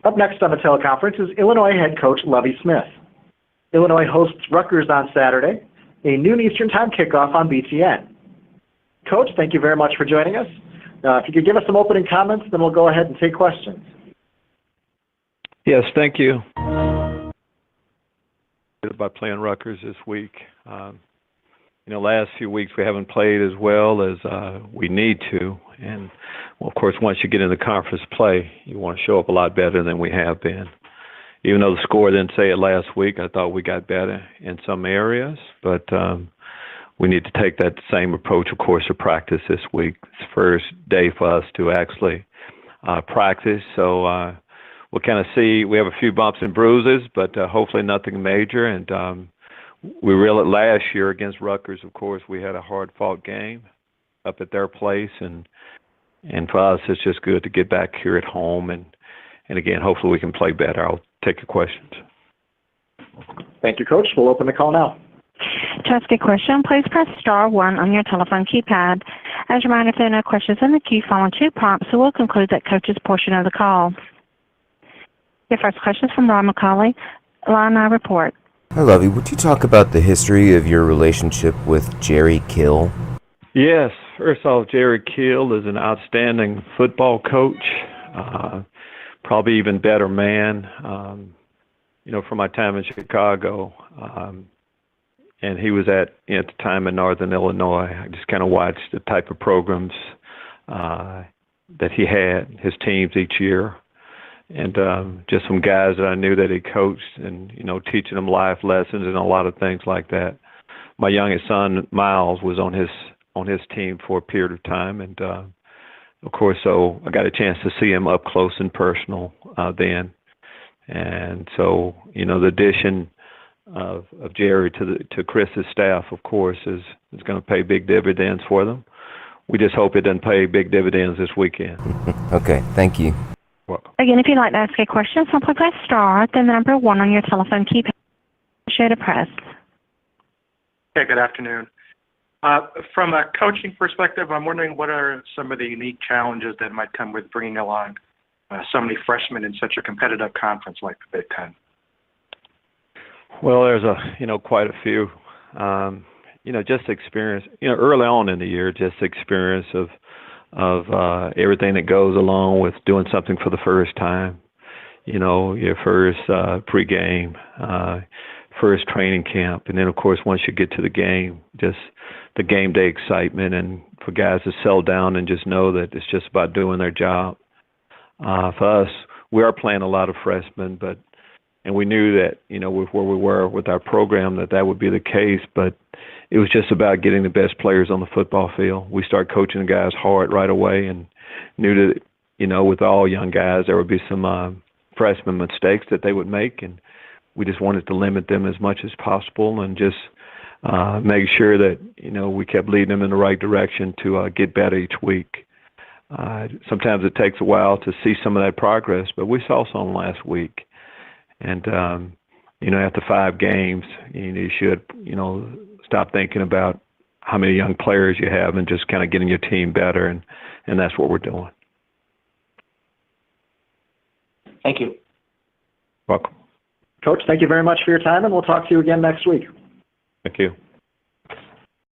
Up next on the teleconference is Illinois head coach Lovie Smith. Illinois hosts Rutgers on Saturday, a noon Eastern Time kickoff on BTN. Coach, thank you very much for joining us. If you could give us some opening comments, then we'll go ahead and take questions. Yes, thank you. By playing Rutgers this week. Last few weeks we haven't played as well as we need to. And, well, of course, once you get into conference play, you want to show up a lot better than we have been. Even though the score didn't say it last week, I thought we got better in some areas. But we need to take that same approach, of course, to practice this week. It's the first day for us to actually practice. So we'll kind of see. We have a few bumps and bruises, but hopefully nothing major. And we realized last year against Rutgers, of course, we had a hard-fought game up at their place. And for us, it's just good to get back here at home. And again, hopefully we can play better. I'll take your questions. Thank you, Coach. We'll open the call now. To ask a question, please press star 1 on your telephone keypad. As a reminder, if there are no questions in the queue following 2 prompts, so we'll conclude that coach's portion of the call. Your first question is from Ron McCauley, Illini Report. Hi, Lovie. Would you talk about the history of your relationship with Jerry Kill? Yes. First off, Jerry Kill is an outstanding football coach, probably even better man. From my time in Chicago, and he was at the time in Northern Illinois. I just kind of watched the type of programs that he had, his teams each year. And just some guys that I knew that he coached and, teaching them life lessons and a lot of things like that. My youngest son, Miles, was on his team for a period of time. And, of course, so I got a chance to see him up close and personal then. And so, the addition of Jerry to Chris's staff, of course, is going to pay big dividends for them. We just hope it doesn't pay big dividends this weekend. Okay, thank you. Welcome. Again, if you'd like to ask a question, simply press star, then the number 1 on your telephone keypad. Share to press. Okay, good afternoon. From a coaching perspective, I'm wondering what are some of the unique challenges that might come with bringing along so many freshmen in such a competitive conference like the Big Ten? Well, there's quite a few. Just experience. Early on in the year, just experience of everything that goes along with doing something for the first time. Your first pregame, first training camp, and then of course once you get to the game, just the game day excitement, and for guys to settle down and just know that it's just about doing their job. For us, we are playing a lot of freshmen, and we knew that, with where we were with our program, that would be the case, but it was just about getting the best players on the football field. We started coaching the guys hard right away and knew that, with all young guys, there would be some freshman mistakes that they would make, and we just wanted to limit them as much as possible and just make sure that, we kept leading them in the right direction to get better each week. Sometimes it takes a while to see some of that progress, but we saw some last week. And, after 5 games, you should, stop thinking about how many young players you have and just kind of getting your team better, and that's what we're doing. Thank you. Welcome. Coach, thank you very much for your time, and we'll talk to you again next week. Thank you.